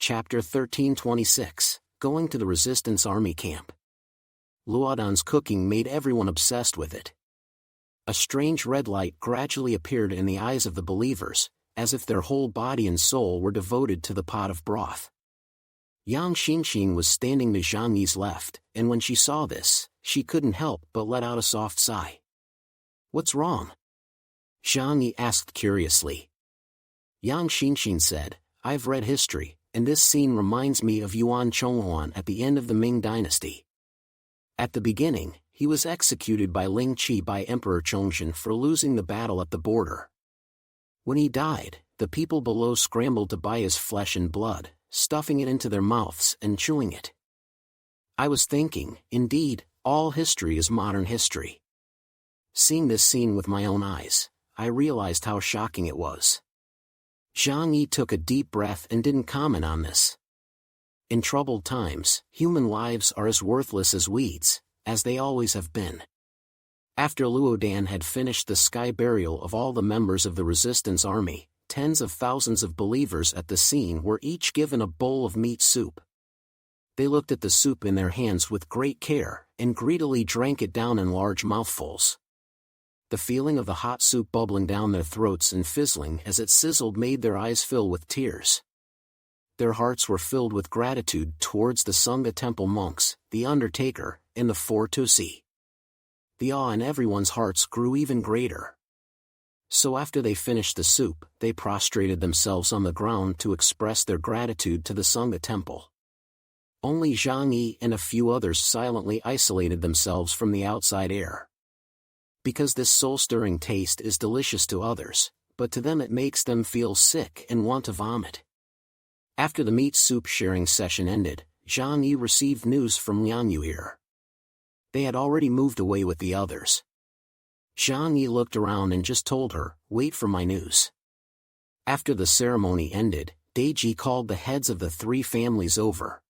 Chapter 1326, Going to the Resistance Army Camp. Luodan's cooking made everyone obsessed with it. A strange red light gradually appeared in the eyes of the believers, as if their whole body and soul were devoted to the pot of broth. Yang Xingxing was standing to Zhang Yi's left, and when she saw this, she couldn't help but let out a soft sigh. "What's wrong?" Zhang Yi asked curiously. Yang Xingxing said, "I've read history, and this scene reminds me of Yuan Chonghuan at the end of the Ming dynasty. At the beginning, he was executed by Ling Qi by Emperor Chongzhen for losing the battle at the border. When he died, the people below scrambled to buy his flesh and blood, stuffing it into their mouths and chewing it. I was thinking, indeed, all history is modern history. Seeing this scene with my own eyes, I realized how shocking it was." Zhang Yi took a deep breath and didn't comment on this. In troubled times, human lives are as worthless as weeds, as they always have been. After Luodan had finished the sky burial of all the members of the resistance army, tens of thousands of believers at the scene were each given a bowl of meat soup. They looked at the soup in their hands with great care, and greedily drank it down in large mouthfuls. The feeling of the hot soup bubbling down their throats and fizzling as it sizzled made their eyes fill with tears. Their hearts were filled with gratitude towards the Sangha temple monks, the undertaker, and the four Tusi. The awe in everyone's hearts grew even greater. So after they finished the soup, they prostrated themselves on the ground to express their gratitude to the Sangha temple. Only Zhang Yi and a few others silently isolated themselves from the outside air. Because this soul-stirring taste is delicious to others, but to them it makes them feel sick and want to vomit. After the meat soup sharing session ended, Zhang Yi received news from Liang Yu'er. They had already moved away with the others. Zhang Yi looked around and just told her, "Wait for my news." After the ceremony ended, Deji called the heads of the three families over.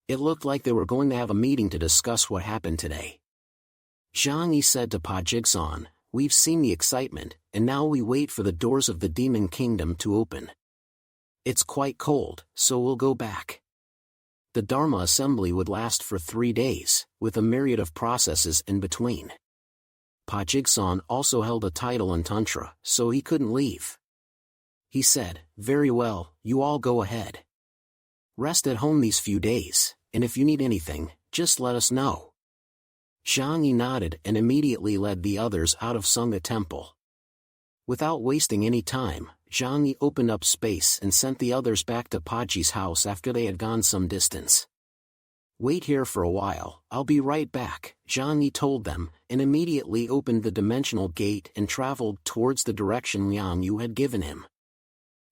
It looked like they were going to have a meeting to discuss what happened today. Zhang Yi said to Pa Jigsan, "We've seen the excitement, and now we wait for the doors of the Demon Kingdom to open. It's quite cold, so we'll go back." The Dharma assembly would last for 3 days, with a myriad of processes in between. Pa Jigsan also held a title in Tantra, so he couldn't leave. He said, "Very well, you all go ahead. Rest at home these few days, and if you need anything, just let us know." Zhang Yi nodded and immediately led the others out of Sangha temple. Without wasting any time, Zhang Yi opened up space and sent the others back to Paji's house after they had gone some distance. "Wait here for a while, I'll be right back," Zhang Yi told them, and immediately opened the dimensional gate and traveled towards the direction Liang Yu had given him.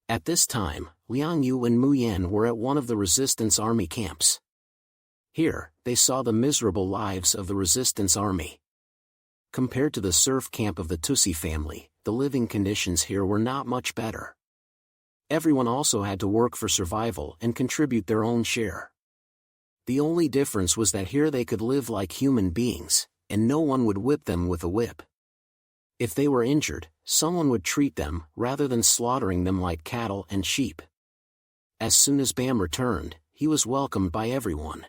At this time, Liang Yu and Mu Yan were at one of the resistance army camps. Here, they saw the miserable lives of the resistance army. Compared to the serf camp of the Tusi family, the living conditions here were not much better. Everyone also had to work for survival and contribute their own share. The only difference was that here they could live like human beings, and no one would whip them with a whip. If they were injured, someone would treat them rather than slaughtering them like cattle and sheep. As soon as Bam returned, he was welcomed by everyone.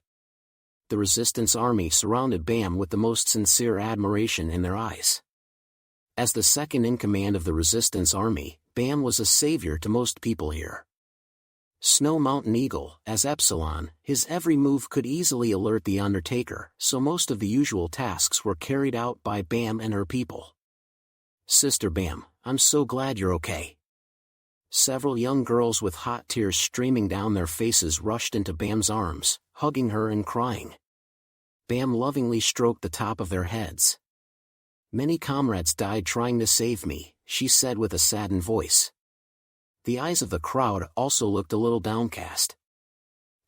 The resistance army surrounded Bam with the most sincere admiration in their eyes. As the second in command of the resistance army, Bam was a savior to most people here. Snow Mountain Eagle, as Epsilon, his every move could easily alert the Undertaker, so most of the usual tasks were carried out by Bam and her people. "Sister Bam, I'm so glad you're okay." Several young girls with hot tears streaming down their faces rushed into Bam's arms, hugging her and crying. Bam lovingly stroked the top of their heads. "Many comrades died trying to save me," she said with a saddened voice. The eyes of the crowd also looked a little downcast.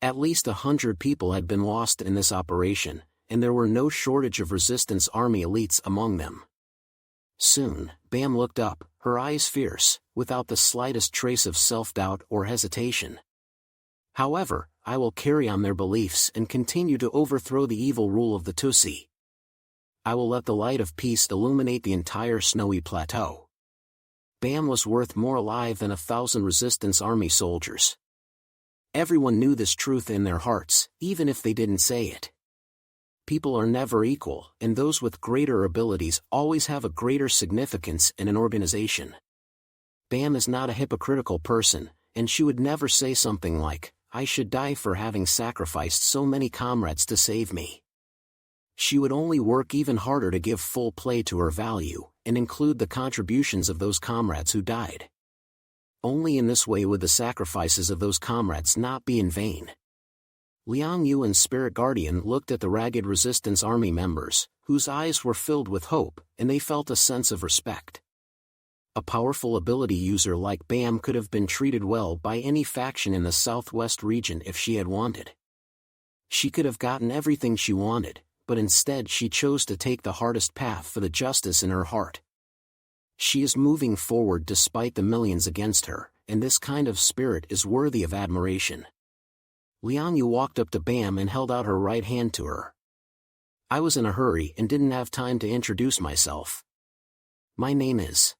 At least 100 people had been lost in this operation, and there were no shortage of resistance army elites among them. Soon, Bam looked up, her eyes fierce, without the slightest trace of self-doubt or hesitation. "However, I will carry on their beliefs and continue to overthrow the evil rule of the Tusi. I will let the light of peace illuminate the entire snowy plateau." Bam was worth more alive than 1,000 resistance army soldiers. Everyone knew this truth in their hearts, even if they didn't say it. People are never equal, and those with greater abilities always have a greater significance in an organization. Bam is not a hypocritical person, and she would never say something like, "I should die for having sacrificed so many comrades to save me." She would only work even harder to give full play to her value, and include the contributions of those comrades who died. Only in this way would the sacrifices of those comrades not be in vain. Liang Yu and Spirit Guardian looked at the ragged resistance army members, whose eyes were filled with hope, and they felt a sense of respect. A powerful ability user like Bam could have been treated well by any faction in the southwest region if she had wanted. She could have gotten everything she wanted, but instead she chose to take the hardest path for the justice in her heart. She is moving forward despite the millions against her, and this kind of spirit is worthy of admiration. Liang Yu walked up to Bam and held out her right hand to her. "I was in a hurry and didn't have time to introduce myself. My name is..."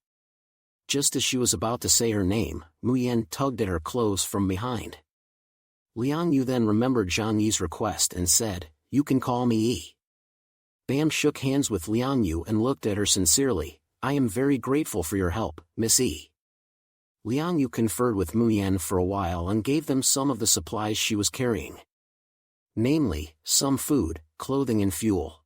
Just as she was about to say her name, Mu Yan tugged at her clothes from behind. Liang Yu then remembered Zhang Yi's request and said, "You can call me Yi." Bam shook hands with Liang Yu and looked at her sincerely. "I am very grateful for your help, Miss Yi." Liang Yu conferred with Mu Yan for a while and gave them some of the supplies she was carrying. Namely, some food, clothing and fuel.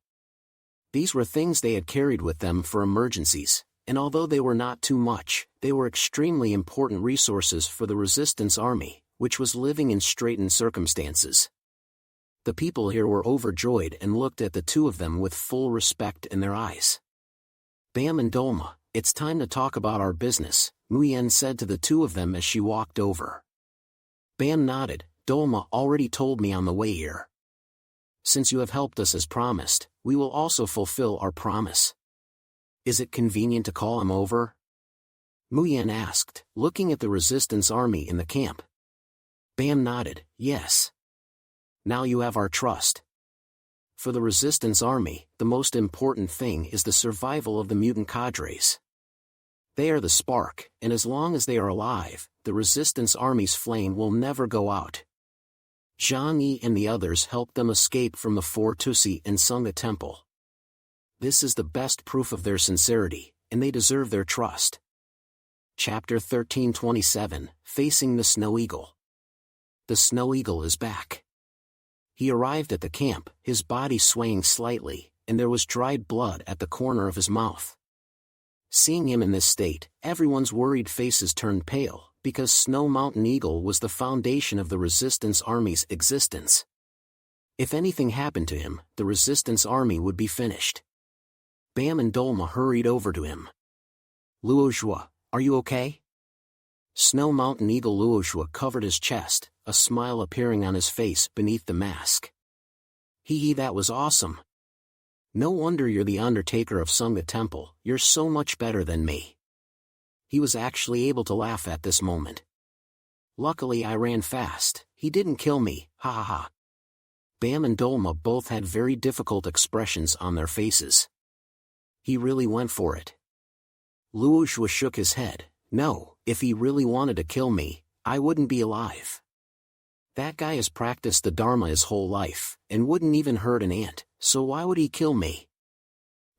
These were things they had carried with them for emergencies, and although they were not too much, they were extremely important resources for the resistance army, which was living in straitened circumstances. The people here were overjoyed and looked at the two of them with full respect in their eyes. "Bam and Dolma, it's time to talk about our business," Mu Yan said to the two of them as she walked over. Bam nodded. "Dolma already told me on the way here. Since you have helped us as promised, we will also fulfill our promise. Is it convenient to call him over?" Mu Yan asked, looking at the resistance army in the camp. Bam nodded, "Yes. Now you have our trust. For the resistance army, the most important thing is the survival of the mutant cadres. They are the spark, and as long as they are alive, the resistance army's flame will never go out. Zhang Yi and the others helped them escape from the Four Tusi and Sangha Temple. This is the best proof of their sincerity, and they deserve their trust." Chapter 1327, Facing the Snow Eagle. The Snow Eagle is back. He arrived at the camp, his body swaying slightly, and there was dried blood at the corner of his mouth. Seeing him in this state, everyone's worried faces turned pale, because Snow Mountain Eagle was the foundation of the resistance army's existence. If anything happened to him, the resistance army would be finished. Bam and Dolma hurried over to him. "Luozhua, are you okay?" Snow Mountain Eagle Luozhua covered his chest, a smile appearing on his face beneath the mask. "Hee, that was awesome. No wonder you're the Undertaker of Sangha Temple, you're so much better than me." He was actually able to laugh at this moment. "Luckily I ran fast, he didn't kill me, ha ha ha." Bam and Dolma both had very difficult expressions on their faces. He really went for it. Luozhua shook his head. "No, if he really wanted to kill me, I wouldn't be alive. That guy has practiced the Dharma his whole life, and wouldn't even hurt an ant, so why would he kill me?"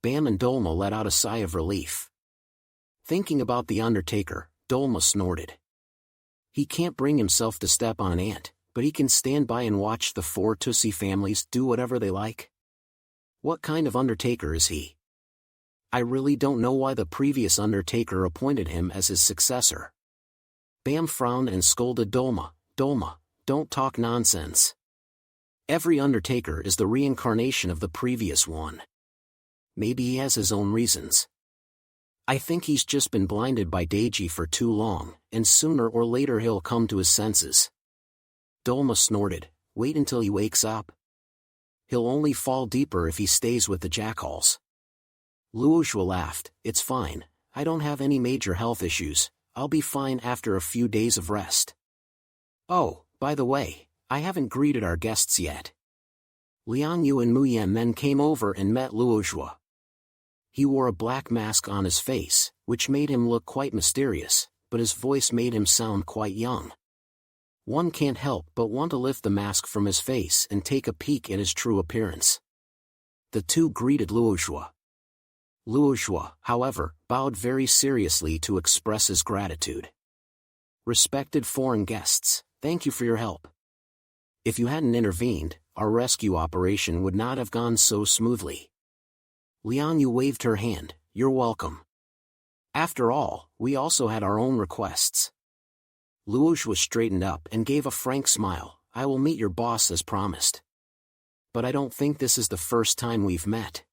Bam and Dolma let out a sigh of relief. Thinking about the Undertaker, Dolma snorted. He can't bring himself to step on an ant, but he can stand by and watch the Four Tusi families do whatever they like. What kind of Undertaker is he? I really don't know why the previous Undertaker appointed him as his successor. Bam frowned and scolded Dolma. "Dolma, don't talk nonsense. Every Undertaker is the reincarnation of the previous one. Maybe he has his own reasons. I think he's just been blinded by Deiji for too long, and sooner or later he'll come to his senses." Dolma snorted. "Wait until he wakes up. He'll only fall deeper if he stays with the jackals." Luozhua laughed. "It's fine, I don't have any major health issues, I'll be fine after a few days of rest. Oh, by the way, I haven't greeted our guests yet." Liang Yu and Mu Yan then came over and met Luozhua. He wore a black mask on his face, which made him look quite mysterious, but his voice made him sound quite young. One can't help but want to lift the mask from his face and take a peek at his true appearance. The two greeted Luozhua. Luozhua, however, bowed very seriously to express his gratitude. "Respected foreign guests, thank you for your help. If you hadn't intervened, our rescue operation would not have gone so smoothly." Liang Yu waved her hand. "You're welcome. After all, we also had our own requests." Luozhua straightened up and gave a frank smile. "I will meet your boss as promised. But I don't think this is the first time we've met."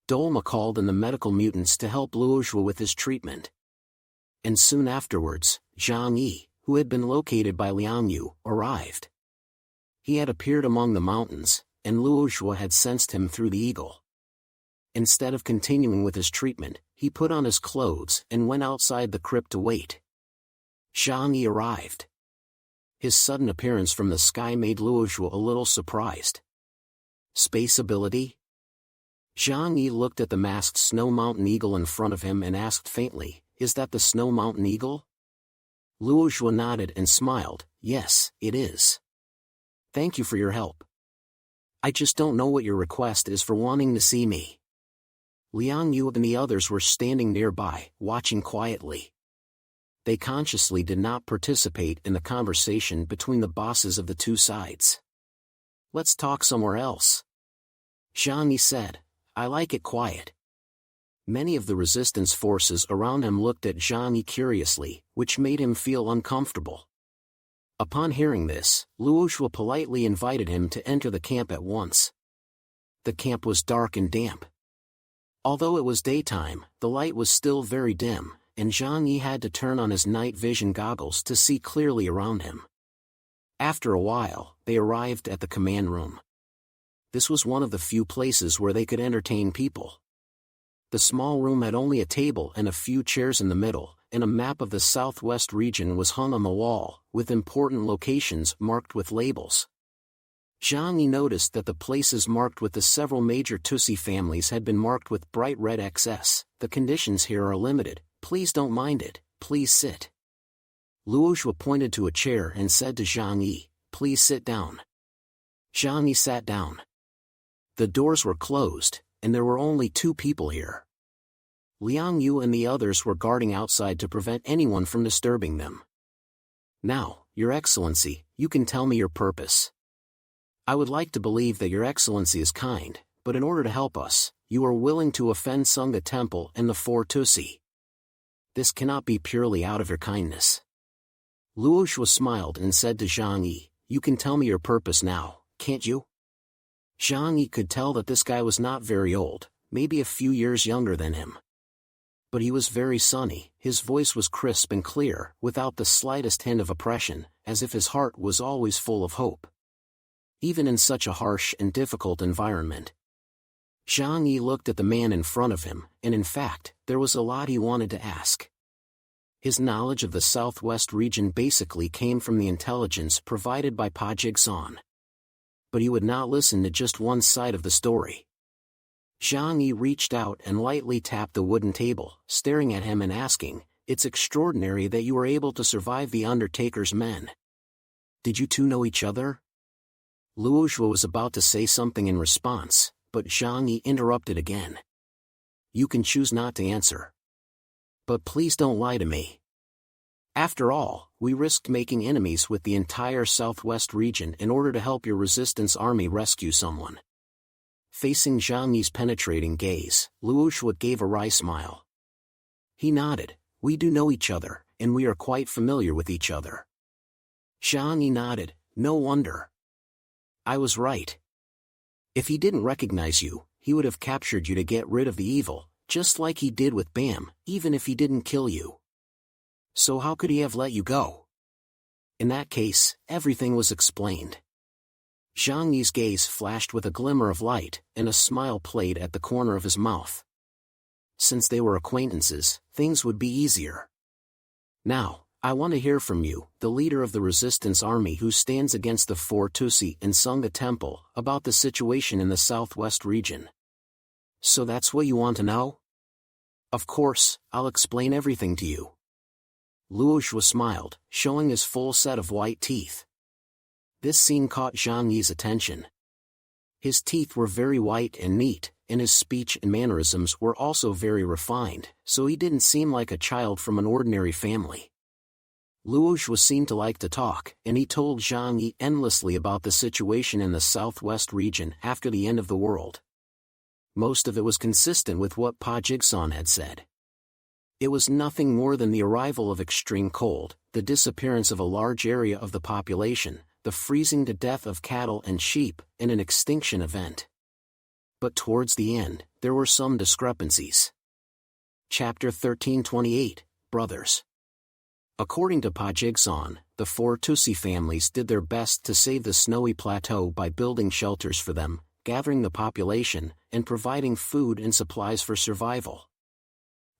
Dolma called in the medical mutants to help Luozhua with his treatment. And soon afterwards, Zhang Yi, who had been located by Liang Yu, arrived. He had appeared among the mountains, and Luozhua had sensed him through the eagle. Instead of continuing with his treatment, he put on his clothes and went outside the crypt to wait. Zhang Yi arrived. His sudden appearance from the sky made Luozhua a little surprised. Space ability? Zhang Yi looked at the masked Snow Mountain Eagle in front of him and asked faintly, "Is that the Snow Mountain Eagle?" Luozhua nodded and smiled. "Yes, it is. Thank you for your help. I just don't know what your request is for wanting to see me." Liang Yu and the others were standing nearby, watching quietly. They consciously did not participate in the conversation between the bosses of the two sides. "Let's talk somewhere else," Zhang Yi said. "I like it quiet." Many of the resistance forces around him looked at Zhang Yi curiously, which made him feel uncomfortable. Upon hearing this, Luozhua politely invited him to enter the camp at once. The camp was dark and damp. Although it was daytime, the light was still very dim, and Zhang Yi had to turn on his night vision goggles to see clearly around him. After a while, they arrived at the command room. This was one of the few places where they could entertain people. The small room had only a table and a few chairs in the middle, and a map of the southwest region was hung on the wall, with important locations marked with labels. Zhang Yi noticed that the places marked with the several major Tussi families had been marked with bright red XS. "The conditions here are limited, please don't mind it, please sit." Luozhua pointed to a chair and said to Zhang Yi, "Please sit down." Zhang Yi sat down. The doors were closed, and there were only two people here. Liang Yu and the others were guarding outside to prevent anyone from disturbing them. "Now, Your Excellency, you can tell me your purpose. I would like to believe that Your Excellency is kind, but in order to help us, you are willing to offend Sangha Temple and the four Tussi. This cannot be purely out of your kindness." Luozhua smiled and said to Zhang Yi, "You can tell me your purpose now, can't you?" Zhang Yi could tell that this guy was not very old, maybe a few years younger than him. But he was very sunny, his voice was crisp and clear, without the slightest hint of oppression, as if his heart was always full of hope. Even in such a harsh and difficult environment. Zhang Yi looked at the man in front of him, and in fact, there was a lot he wanted to ask. His knowledge of the southwest region basically came from the intelligence provided by Pa Jigsaw. But he would not listen to just one side of the story. Zhang Yi reached out and lightly tapped the wooden table, staring at him and asking, "It's extraordinary that you were able to survive the Undertaker's men. Did you two know each other?" Luozhua was about to say something in response, but Zhang Yi interrupted again. "You can choose not to answer. But please don't lie to me. After all, we risked making enemies with the entire southwest region in order to help your resistance army rescue someone." Facing Zhang Yi's penetrating gaze, Luozhua gave a wry smile. He nodded. "We do know each other, and we are quite familiar with each other." Zhang Yi nodded. "No wonder. I was right. If he didn't recognize you, he would have captured you to get rid of the evil, just like he did with Bam, even if he didn't kill you. So how could he have let you go?" In that case, everything was explained. Zhang Yi's gaze flashed with a glimmer of light, and a smile played at the corner of his mouth. Since they were acquaintances, things would be easier. "Now, I want to hear from you, the leader of the resistance army who stands against the four Tussi and Sangha Temple, about the situation in the southwest region." "So that's what you want to know? Of course, I'll explain everything to you." Luoxue smiled, showing his full set of white teeth. This scene caught Zhang Yi's attention. His teeth were very white and neat, and his speech and mannerisms were also very refined, so he didn't seem like a child from an ordinary family. Luoxue seemed to like to talk, and he told Zhang Yi endlessly about the situation in the southwest region after the end of the world. Most of it was consistent with what Pa Jigsaw had said. It was nothing more than the arrival of extreme cold, the disappearance of a large area of the population, the freezing to death of cattle and sheep, and an extinction event. But towards the end, there were some discrepancies. Chapter 1328, Brothers. According to Pa Jigsaw, the 4 Tusi families did their best to save the snowy plateau by building shelters for them, gathering the population, and providing food and supplies for survival.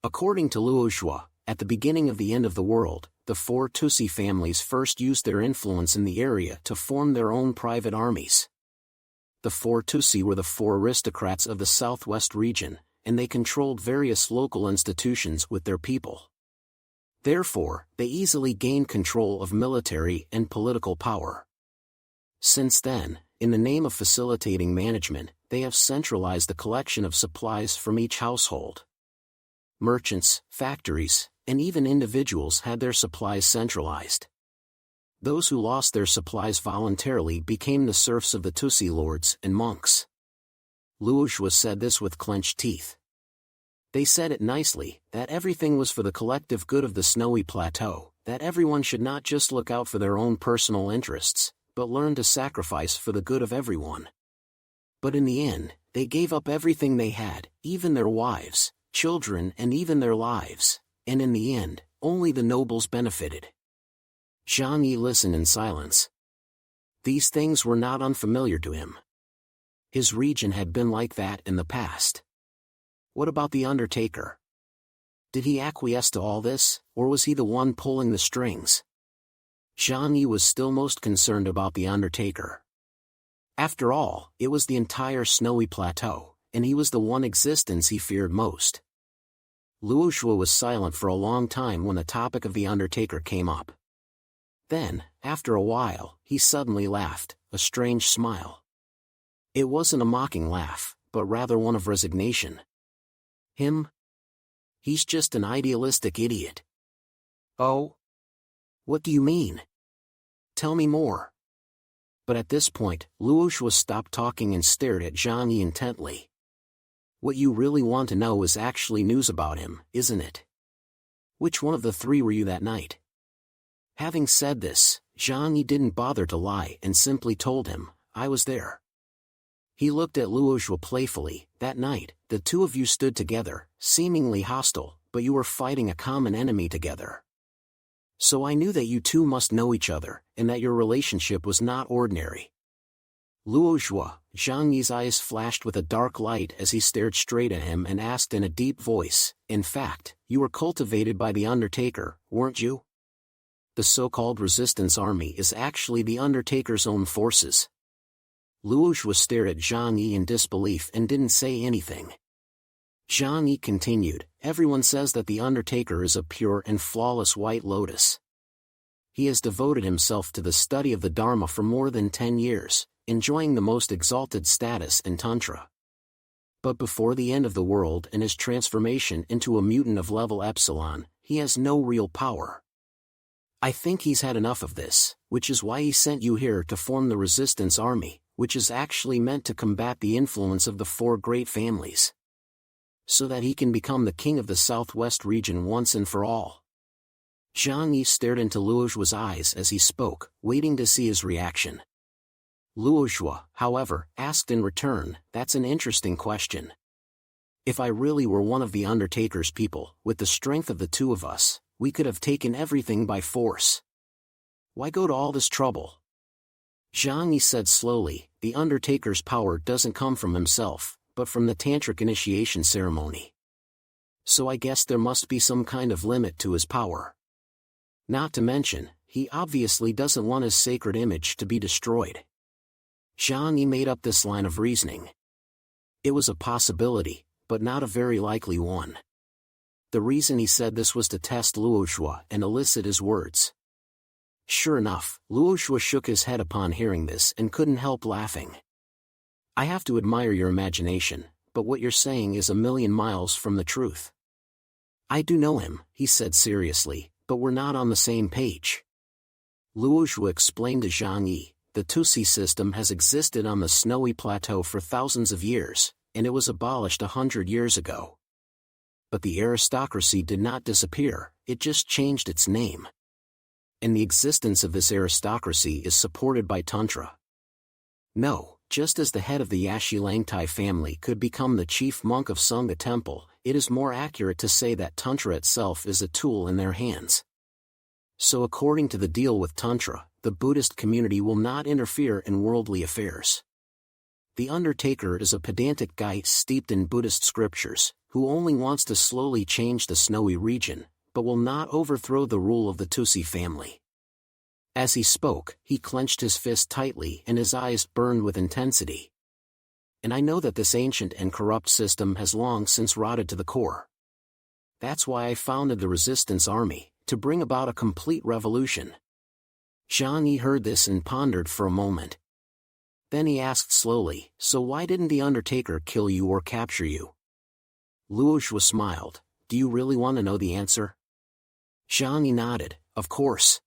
According to Luoxue, at the beginning of the end of the world, the 4 Tusi families first used their influence in the area to form their own private armies. The 4 Tusi were the 4 aristocrats of the southwest region, and they controlled various local institutions with their people. Therefore, they easily gained control of military and political power. Since then, in the name of facilitating management, they have centralized the collection of supplies from each household. Merchants, factories, and even individuals had their supplies centralized. Those who lost their supplies voluntarily became the serfs of the Tusi lords and monks. Luoxue said this with clenched teeth. They said it nicely, that everything was for the collective good of the snowy plateau, that everyone should not just look out for their own personal interests, but learn to sacrifice for the good of everyone. But in the end, they gave up everything they had, even their wives, children, and even their lives, and in the end, only the nobles benefited. Zhang Yi listened in silence. These things were not unfamiliar to him. His region had been like that in the past. What about the Undertaker? Did he acquiesce to all this, or was he the one pulling the strings? Zhang Yi was still most concerned about the Undertaker. After all, it was the entire snowy plateau, and he was the one existence he feared most. Luoxue was silent for a long time when the topic of the Undertaker came up. Then, after a while, he suddenly laughed, a strange smile. It wasn't a mocking laugh, but rather one of resignation. Him? He's just an idealistic idiot. Oh? What do you mean? Tell me more. But at this point, Luoxue stopped talking and stared at Zhang Yi intently. What you really want to know is actually news about him, isn't it? Which one of the 3 were you that night? Having said this, Zhang Yi didn't bother to lie and simply told him, I was there. He looked at Luoxue playfully. That night, the 2 of you stood together, seemingly hostile, but you were fighting a common enemy together. So I knew that you 2 must know each other, and that your relationship was not ordinary. Luoxue, Zhang Yi's eyes flashed with a dark light as he stared straight at him and asked in a deep voice, in fact, you were cultivated by the Undertaker, weren't you? The so-called resistance army is actually the Undertaker's own forces. Luoxue stared at Zhang Yi in disbelief and didn't say anything. Zhang Yi continued, everyone says that the Undertaker is a pure and flawless white lotus. He has devoted himself to the study of the Dharma for more than 10 years, enjoying the most exalted status in Tantra. But before the end of the world and his transformation into a mutant of level Epsilon, he has no real power. I think he's had enough of this, which is why he sent you here to form the resistance army, which is actually meant to combat the influence of the 4 great families. So that he can become the king of the southwest region once and for all. Zhang Yi stared into Luoxue's eyes as he spoke, waiting to see his reaction. Luoxue, however, asked in return, that's an interesting question. If I really were one of the Undertaker's people, with the strength of the 2 of us, we could have taken everything by force. Why go to all this trouble? Zhang Yi said slowly, the Undertaker's power doesn't come from himself, but from the tantric initiation ceremony. So I guess there must be some kind of limit to his power. Not to mention, he obviously doesn't want his sacred image to be destroyed. Zhang Yi made up this line of reasoning. It was a possibility, but not a very likely one. The reason he said this was to test Luoxue and elicit his words. Sure enough, Luoxue shook his head upon hearing this and couldn't help laughing. I have to admire your imagination, but what you're saying is a million miles from the truth. I do know him, he said seriously, but we're not on the same page. Luoxue explained to Zhang Yi, the Tusi system has existed on the snowy plateau for thousands of years, and it was abolished 100 years ago. But the aristocracy did not disappear, it just changed its name. And the existence of this aristocracy is supported by Tantra. No, just as the head of the Yashi Langtai family could become the chief monk of Sangha Temple, it is more accurate to say that Tantra itself is a tool in their hands. So according to the deal with Tantra, the Buddhist community will not interfere in worldly affairs. The Undertaker is a pedantic guy steeped in Buddhist scriptures, who only wants to slowly change the snowy region, but will not overthrow the rule of the Tusi family. As he spoke, he clenched his fist tightly and his eyes burned with intensity. And I know that this ancient and corrupt system has long since rotted to the core. That's why I founded the Resistance Army, to bring about a complete revolution. Zhang Yi heard this and pondered for a moment. Then he asked slowly, so why didn't the Undertaker kill you or capture you? Luoxue smiled, do you really want to know the answer? Zhang Yi nodded, of course.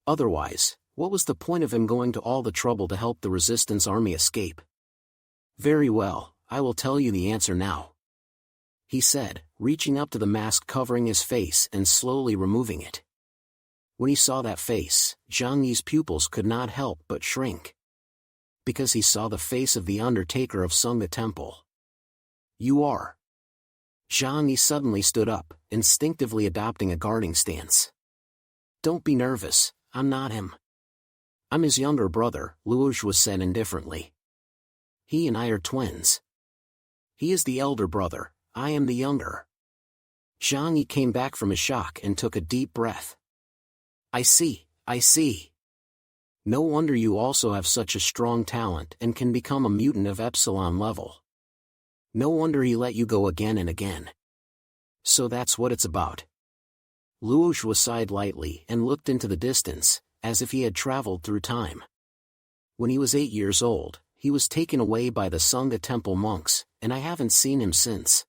Otherwise, what was the point of him going to all the trouble to help the Resistance Army escape? Very well, I will tell you the answer now, he said, reaching up to the mask covering his face and slowly removing it. When he saw that face, Zhang Yi's pupils could not help but shrink. Because he saw the face of the Undertaker of Sangha Temple. You are. Zhang Yi suddenly stood up, instinctively adopting a guarding stance. Don't be nervous, I'm not him. I'm his younger brother, Luoxue said indifferently. He and I are twins. He is the elder brother, I am the younger. Zhang Yi came back from his shock and took a deep breath. I see, I see. No wonder you also have such a strong talent and can become a mutant of Epsilon level. No wonder he let you go again and again. So that's what it's about. Luoxue sighed lightly and looked into the distance, as if he had traveled through time. When he was 8 years old, he was taken away by the Sangha Temple monks, and I haven't seen him since.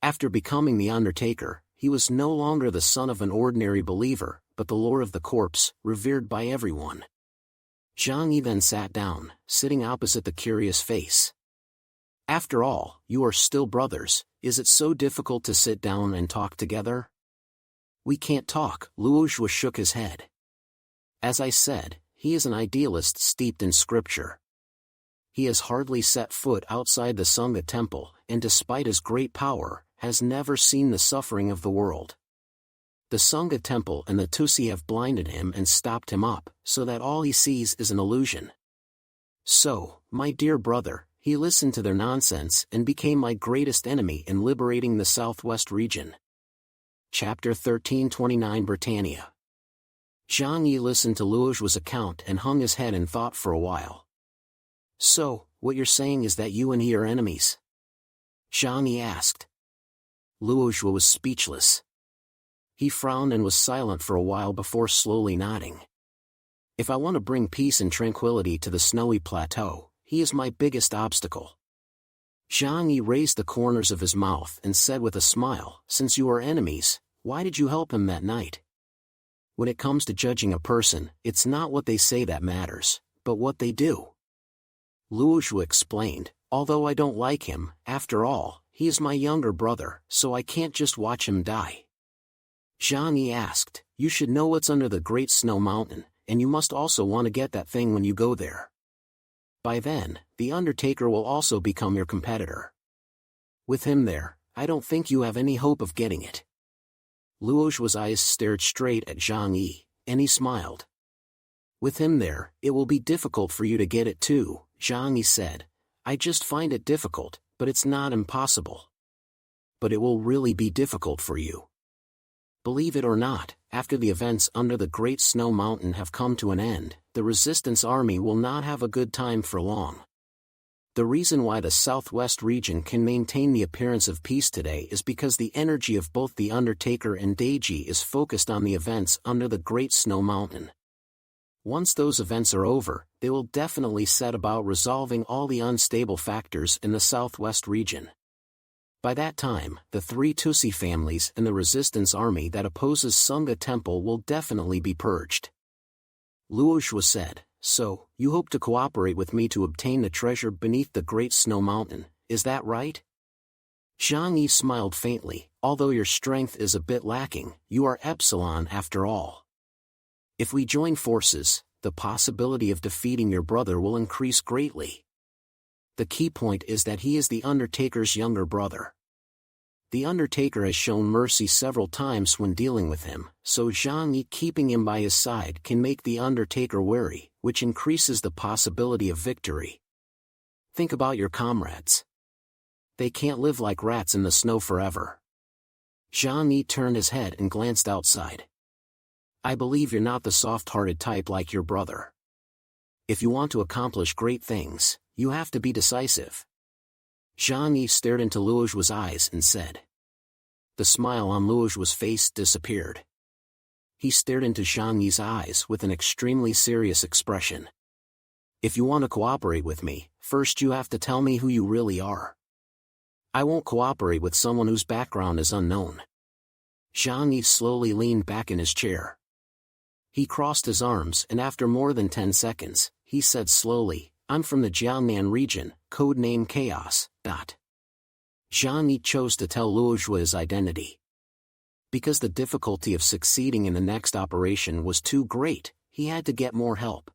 After becoming the Undertaker, he was no longer the son of an ordinary believer, but the Lord of the Corpse, revered by everyone. Zhang Yi then sat down, sitting opposite the curious face. After all, you are still brothers, is it so difficult to sit down and talk together? We can't talk, Luoxue shook his head. As I said, he is an idealist steeped in scripture. He has hardly set foot outside the Sangha Temple, and despite his great power, has never seen the suffering of the world. The Sangha Temple and the Tusi have blinded him and stopped him up, so that all he sees is an illusion. So, my dear brother, he listened to their nonsense and became my greatest enemy in liberating the Southwest region. Chapter 1329 Britannia. Zhang Yi listened to Luoxue's account and hung his head in thought for a while. So, what you're saying is that you and he are enemies? Zhang Yi asked. Luoxue was speechless. He frowned and was silent for a while before slowly nodding. If I want to bring peace and tranquility to the snowy plateau, he is my biggest obstacle. Zhang Yi raised the corners of his mouth and said with a smile, since you are enemies, why did you help him that night? When it comes to judging a person, it's not what they say that matters, but what they do. Luoxue explained, although I don't like him, after all, he is my younger brother, so I can't just watch him die. Zhang Yi asked, you should know what's under the Great Snow Mountain, and you must also want to get that thing when you go there. By then, the Undertaker will also become your competitor. With him there, I don't think you have any hope of getting it. Luoxue's eyes stared straight at Zhang Yi, and he smiled. With him there, it will be difficult for you to get it too, Zhang Yi said. I just find it difficult, but it's not impossible. But it will really be difficult for you. Believe it or not, after the events under the Great Snow Mountain have come to an end, the Resistance Army will not have a good time for long. The reason why the southwest region can maintain the appearance of peace today is because the energy of both the Undertaker and Deiji is focused on the events under the Great Snow Mountain. Once those events are over, they will definitely set about resolving all the unstable factors in the southwest region. By that time, the 3 Tusi families and the resistance army that opposes Sangha Temple will definitely be purged. Luozhua said, "So, you hope to cooperate with me to obtain the treasure beneath the Great Snow Mountain, is that right?" Zhang Yi smiled faintly. "Although your strength is a bit lacking, you are Epsilon after all. If we join forces, the possibility of defeating your brother will increase greatly. The key point is that he is the Undertaker's younger brother. The Undertaker has shown mercy several times when dealing with him, so Zhang Yi keeping him by his side can make the Undertaker wary, which increases the possibility of victory. Think about your comrades. They can't live like rats in the snow forever." Zhang Yi turned his head and glanced outside. "I believe you're not the soft-hearted type like your brother. If you want to accomplish great things, you have to be decisive." Zhang Yi stared into Luozhua's eyes and said. The smile on Luozhua's face disappeared. He stared into Zhang Yi's eyes with an extremely serious expression. "If you want to cooperate with me, first you have to tell me who you really are. I won't cooperate with someone whose background is unknown." Zhang Yi slowly leaned back in his chair. He crossed his arms and after more than 10 seconds, he said slowly, "I'm from the Jiangnan region, code name Chaos." Zhang Yi chose to tell Luozhua his identity. Because the difficulty of succeeding in the next operation was too great, he had to get more help.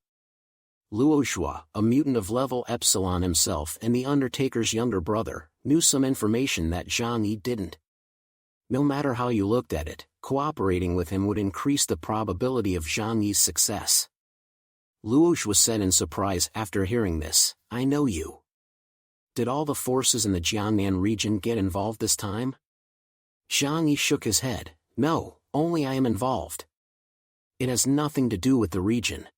Luozhua, a mutant of level Epsilon himself and the Undertaker's younger brother, knew some information that Zhang Yi didn't. No matter how you looked at it, cooperating with him would increase the probability of Zhang Yi's success. Luozhua said in surprise after hearing this, "I know you. Did all the forces in the Jiangnan region get involved this time?" Zhang Yi shook his head. "No, only I am involved. It has nothing to do with the region."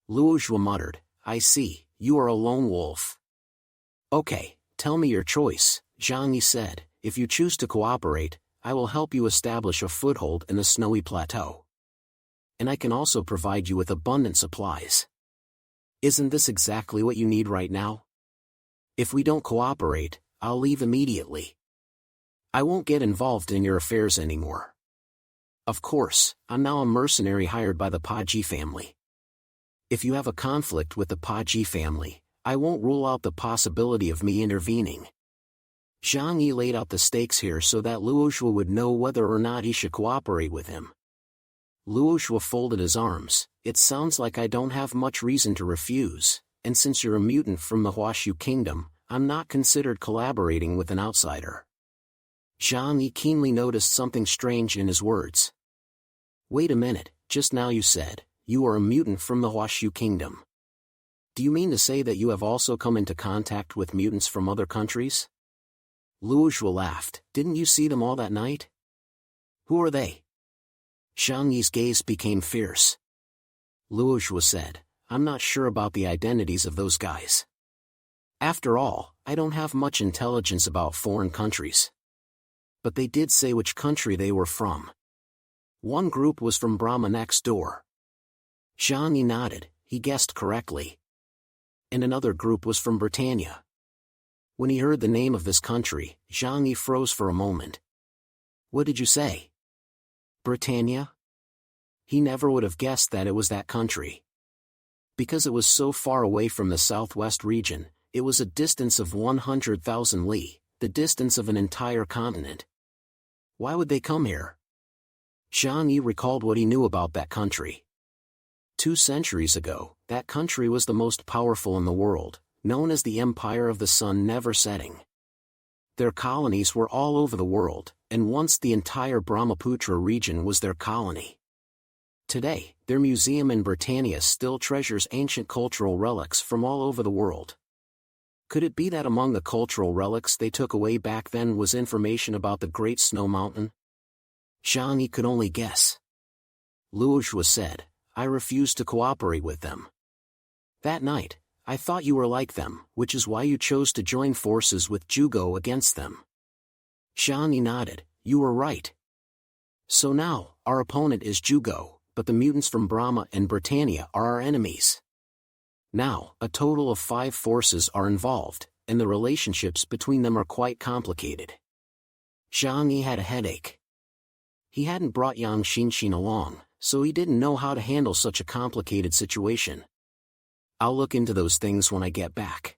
Luozhua muttered, "I see, you are a lone wolf." "Okay, tell me your choice," Zhang Yi said. "If you choose to cooperate, I will help you establish a foothold in the snowy plateau. And I can also provide you with abundant supplies. Isn't this exactly what you need right now? If we don't cooperate, I'll leave immediately. I won't get involved in your affairs anymore. Of course, I'm now a mercenary hired by the Paji family. If you have a conflict with the Paji family, I won't rule out the possibility of me intervening." Zhang Yi laid out the stakes here so that Luozhua would know whether or not he should cooperate with him. Luozhua folded his arms. "It sounds like I don't have much reason to refuse, and since you're a mutant from the Huashu Kingdom, I'm not considered collaborating with an outsider." Zhang Yi keenly noticed something strange in his words. "Wait a minute, just now you said, you are a mutant from the Huashu Kingdom. Do you mean to say that you have also come into contact with mutants from other countries?" Luozhua laughed. "Didn't you see them all that night?" "Who are they?" Zhang Yi's gaze became fierce. Luozhua said, "I'm not sure about the identities of those guys. After all, I don't have much intelligence about foreign countries. But they did say which country they were from. One group was from Brahma next door." Zhang Yi nodded. He guessed correctly. "And another group was from Britannia." When he heard the name of this country, Zhang Yi froze for a moment. "What did you say? Britannia?" He never would have guessed that it was that country. Because it was so far away from the southwest region, it was a distance of 100,000 li, the distance of an entire continent. Why would they come here? Zhang Yi recalled what he knew about that country. 2 centuries ago, that country was the most powerful in the world, known as the Empire of the Sun Never Setting. Their colonies were all over the world, and once the entire Brahmaputra region was their colony. Today, their museum in Britannia still treasures ancient cultural relics from all over the world. Could it be that among the cultural relics they took away back then was information about the Great Snow Mountain? Zhang Yi could only guess. Luozhua said, "I refused to cooperate with them. That night, I thought you were like them, which is why you chose to join forces with Jugo against them. Zhang Yi nodded. You were right. So now, our opponent is Jugo, but the mutants from Brahma and Britannia are our enemies. Now, a total of 5 forces are involved, and the relationships between them are quite complicated. Zhang Yi had a headache. He hadn't brought Yang Xinxin along, so he didn't know how to handle such a complicated situation. I'll look into those things when I get back.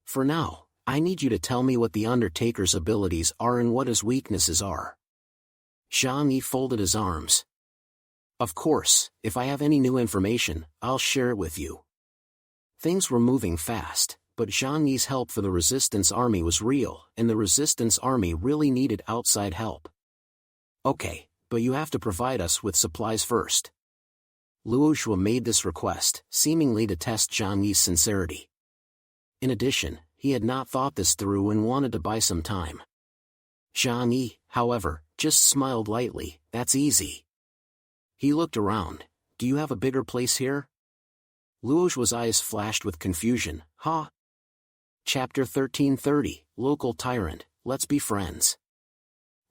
For now, I need you to tell me what the Undertaker's abilities are and what his weaknesses are. Zhang Yi folded his arms. Of course, if I have any new information, I'll share it with you. Things were moving fast, but Zhang Yi's help for the Resistance Army was real, and the Resistance Army really needed outside help. Okay, but you have to provide us with supplies first. Luo Zhuo made this request, seemingly to test Zhang Yi's sincerity. In addition, he had not thought this through and wanted to buy some time. Zhang Yi, however, just smiled lightly. That's easy. He looked around. Do you have a bigger place here? Luo Zhuo's eyes flashed with confusion. Huh? Chapter 1330, Local Tyrant, Let's Be Friends.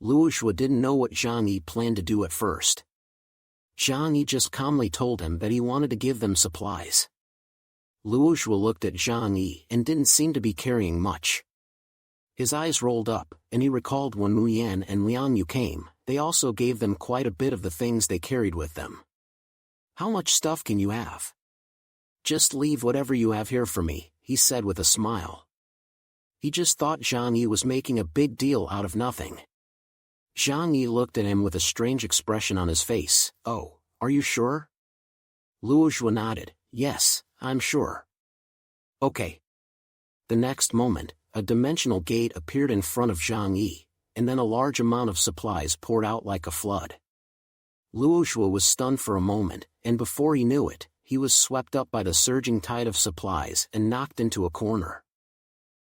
Luo Zhuo didn't know what Zhang Yi planned to do at first. Zhang Yi just calmly told him that he wanted to give them supplies. Luo Zhuo looked at Zhang Yi and didn't seem to be carrying much. His eyes rolled up, and he recalled when Mu Yan and Liang Yu came, they also gave them quite a bit of the things they carried with them. How much stuff can you have? Just leave whatever you have here for me, he said with a smile. He just thought Zhang Yi was making a big deal out of nothing. Zhang Yi looked at him with a strange expression on his face. Oh, are you sure? Luo Zhuo nodded. Yes, I'm sure. Okay. The next moment, a dimensional gate appeared in front of Zhang Yi, and then a large amount of supplies poured out like a flood. Luo Zhuo was stunned for a moment, and before he knew it, he was swept up by the surging tide of supplies and knocked into a corner.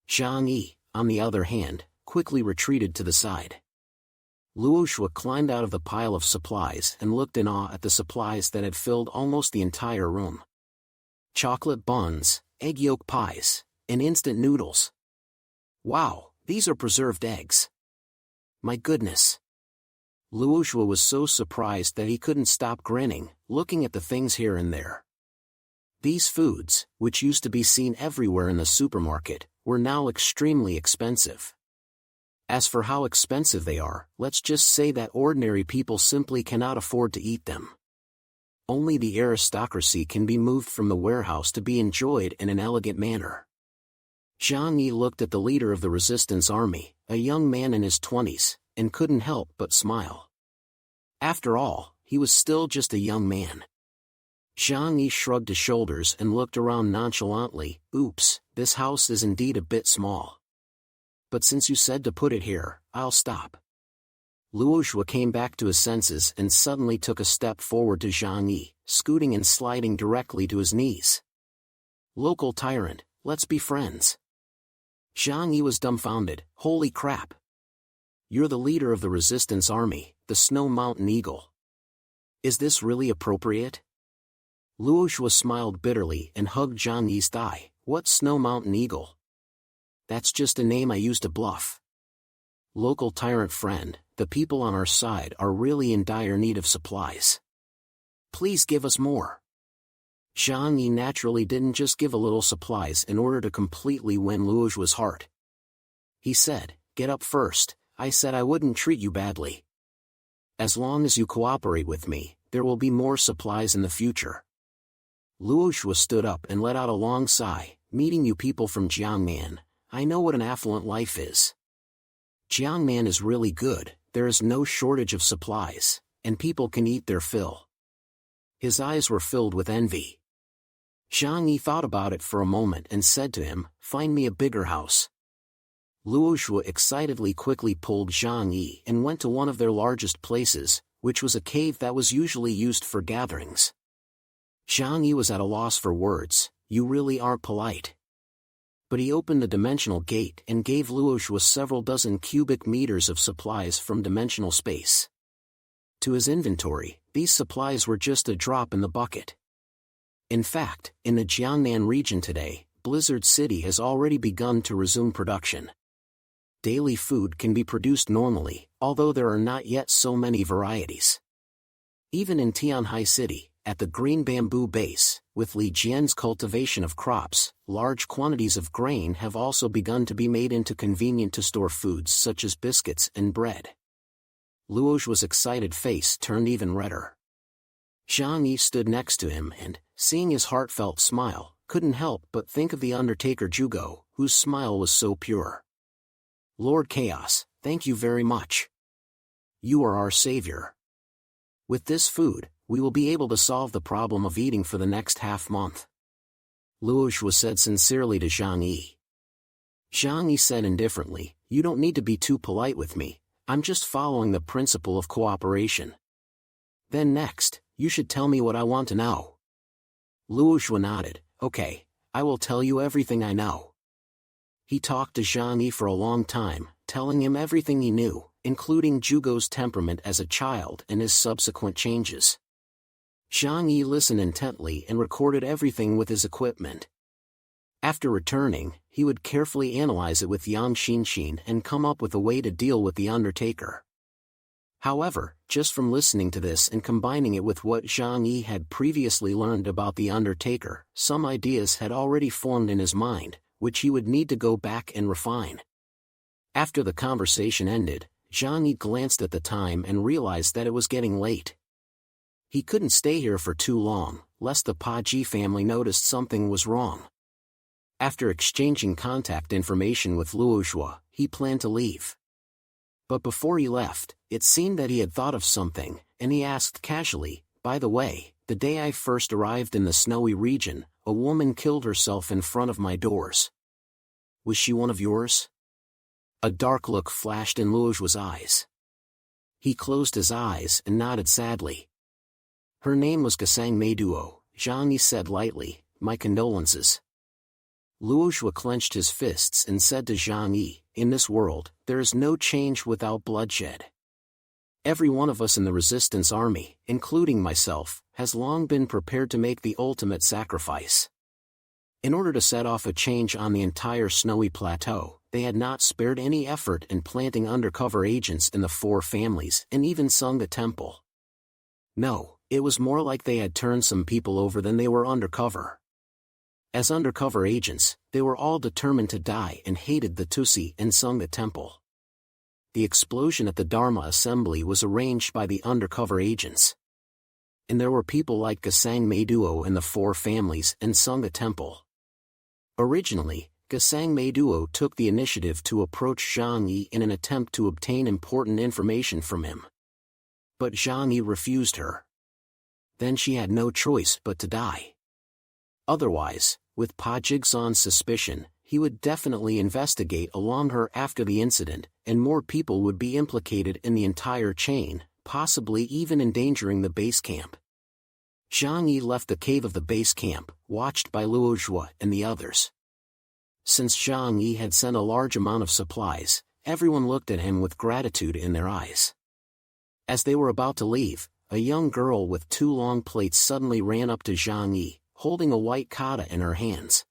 Zhang Yi, on the other hand, quickly retreated to the side. Luo Zhuo climbed out of the pile of supplies and looked in awe at the supplies that had filled almost the entire room. Chocolate buns, egg yolk pies, and instant noodles. Wow, these are preserved eggs. My goodness. Luo Zhuo was so surprised that he couldn't stop grinning, looking at the things here and there. These foods, which used to be seen everywhere in the supermarket, were now extremely expensive. As for how expensive they are, let's just say that ordinary people simply cannot afford to eat them. Only the aristocracy can be moved from the warehouse to be enjoyed in an elegant manner. Zhang Yi looked at the leader of the Resistance Army, a young man in his 20s, and couldn't help but smile. After all, he was still just a young man. Zhang Yi shrugged his shoulders and looked around nonchalantly. Oops, this house is indeed a bit small. But since you said to put it here, I'll stop. Luo Zhuo came back to his senses and suddenly took a step forward to Zhang Yi, scooting and sliding directly to his knees. Local tyrant, let's be friends. Zhang Yi was dumbfounded. Holy crap. You're the leader of the Resistance Army, the Snow Mountain Eagle. Is this really appropriate? Luo Zhuo smiled bitterly and hugged Zhang Yi's thigh. What Snow Mountain Eagle? That's just a name I used to bluff. Local tyrant friend, the people on our side are really in dire need of supplies. Please give us more. Zhang Yi naturally didn't just give a little supplies in order to completely win Luo Zhuo's heart. He said, get up first, I said I wouldn't treat you badly. As long as you cooperate with me, there will be more supplies in the future. Luo Zhuo stood up and let out a long sigh. Meeting you people from Jiangnan, I know what an affluent life is. Jiangnan is really good, there is no shortage of supplies, and people can eat their fill. His eyes were filled with envy. Zhang Yi thought about it for a moment and said to him, find me a bigger house. Luo Zhuo excitedly quickly pulled Zhang Yi and went to one of their largest places, which was a cave that was usually used for gatherings. Zhang Yi was at a loss for words. You really are polite. But he opened the dimensional gate and gave Luo Zhuo several dozen cubic meters of supplies from dimensional space. To his inventory, these supplies were just a drop in the bucket. In fact, in the Jiangnan region today, Blizzard City has already begun to resume production. Daily food can be produced normally, although there are not yet so many varieties. Even in Tianhai City, at the Green Bamboo Base, with Li Jian's cultivation of crops, large quantities of grain have also begun to be made into convenient-to-store foods such as biscuits and bread. Luo's excited face turned even redder. Zhang Yi stood next to him and, seeing his heartfelt smile, couldn't help but think of the Undertaker Zhugo, whose smile was so pure. Lord Chaos, thank you very much. You are our savior. With this food, we will be able to solve the problem of eating for the next half-month. Luo said sincerely to Zhang Yi. Zhang Yi said indifferently, you don't need to be too polite with me, I'm just following the principle of cooperation. Then next, you should tell me what I want to know. Luo nodded, okay, I will tell you everything I know. He talked to Zhang Yi for a long time, telling him everything he knew, including Zhugo's temperament as a child and his subsequent changes. Zhang Yi listened intently and recorded everything with his equipment. After returning, he would carefully analyze it with Yang Xinxin and come up with a way to deal with the Undertaker. However, just from listening to this and combining it with what Zhang Yi had previously learned about the Undertaker, some ideas had already formed in his mind, which he would need to go back and refine. After the conversation ended, Zhang Yi glanced at the time and realized that it was getting late. He couldn't stay here for too long, lest the Pa Ji family noticed something was wrong. After exchanging contact information with Luo, he planned to leave. But before he left, it seemed that he had thought of something, and he asked casually, by the way, the day I first arrived in the snowy region, a woman killed herself in front of my doors. Was she one of yours? A dark look flashed in Luo's eyes. He closed his eyes and nodded sadly. Her name was Gasang Meiduo, Zhang Yi said lightly, my condolences. Luo clenched his fists and said to Zhang Yi, in this world, there is no change without bloodshed. Every one of us in the resistance army, including myself, has long been prepared to make the ultimate sacrifice. In order to set off a change on the entire snowy plateau, they had not spared any effort in planting undercover agents in the four families and even sung the temple. No, it was more like they had turned some people over than they were undercover. As undercover agents, they were all determined to die and hated the Tusi and sung the temple. The explosion at the Dharma assembly was arranged by the undercover agents. And there were people like Gasang Meiduo and the four families and sung the temple. Originally, Gasang Meiduo took the initiative to approach Zhang Yi in an attempt to obtain important information from him. But Zhang Yi refused her. Then she had no choice but to die. Otherwise, with Pa Jigsan's suspicion, he would definitely investigate along her after the incident, and more people would be implicated in the entire chain, possibly even endangering the base camp. Zhang Yi left the cave of the base camp, watched by Luo and the others. Since Zhang Yi had sent a large amount of supplies, everyone looked at him with gratitude in their eyes. As they were about to leave, a young girl with 2 long plates suddenly ran up to Zhang Yi, holding a white kata in her hands.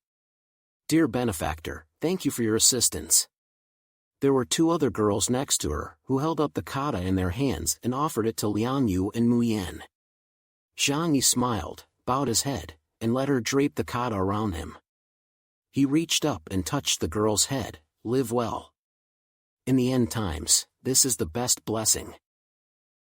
Dear benefactor, thank you for your assistance. There were 2 other girls next to her, who held up the kata in their hands and offered it to Liang Yu and Mu Yan. Zhang Yi smiled, bowed his head, and let her drape the kata around him. He reached up and touched the girl's head, live well. In the end times, this is the best blessing.